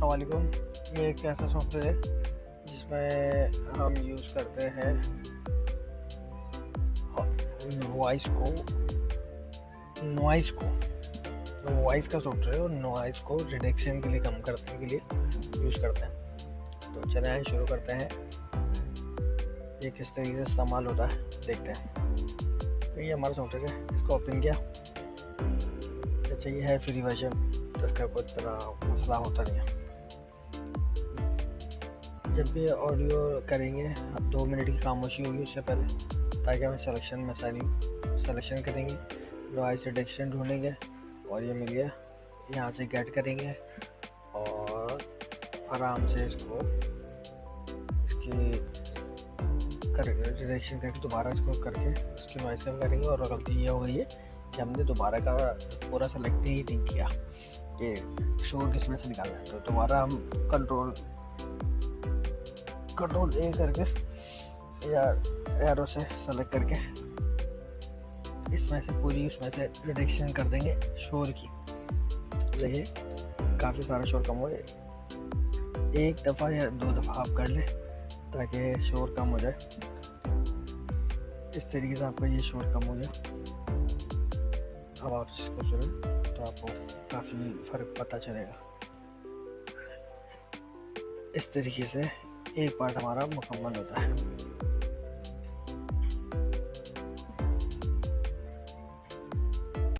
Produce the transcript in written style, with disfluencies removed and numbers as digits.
अस्सलाम वालेकुम। ये एक ऐसा सॉफ्टवेयर है जिसमें हम यूज़ करते हैं वॉइस का सॉफ्टवेयर और नॉइज़ को रिडक्शन के लिए कम करने के लिए यूज़ करते हैं। तो चलिए शुरू करते हैं। ये किस तरीके से इस्तेमाल होता है देखते हैं। तो ये हमारा सॉफ्टवेयर है, इसको ओपन किया। अच्छा, ये है फ्री वर्जन, तो इसका कोई तरह मसला होता नहीं है। जब भी ऑडियो करेंगे अब 2 मिनट की खामोशी होगी उससे पहले, ताकि हम सिलेक्शन में सिलेक्शन करेंगे, नॉइज़ रिडक्शन ढूंढेंगे और ये मिल गया। यहाँ से गेट करेंगे और आराम से इसकी रिडक्शन करके दोबारा इसको करके उसकी नॉइज़ कम करेंगे। और गलती ये हो गई है कि हमने दोबारा का पूरा सेलेक्ट ही नहीं किया कि शोर किस में से निकालना है। तो दोबारा हम कंट्रोल ए करके या एरो से सेलेक्ट करके उसमें से रिडक्शन कर देंगे शोर की। देखिए काफ़ी सारा शोर कम हो जाए। एक दफ़ा या 2 दफ़ा आप कर लें ताकि शोर कम हो जाए। इस तरीके से आपका ये शोर कम हो गया। अब आप इसको सुनें तो आपको काफ़ी फ़र्क पता चलेगा। इस तरीके से एक पार्ट हमारा मुकम्मल होता है।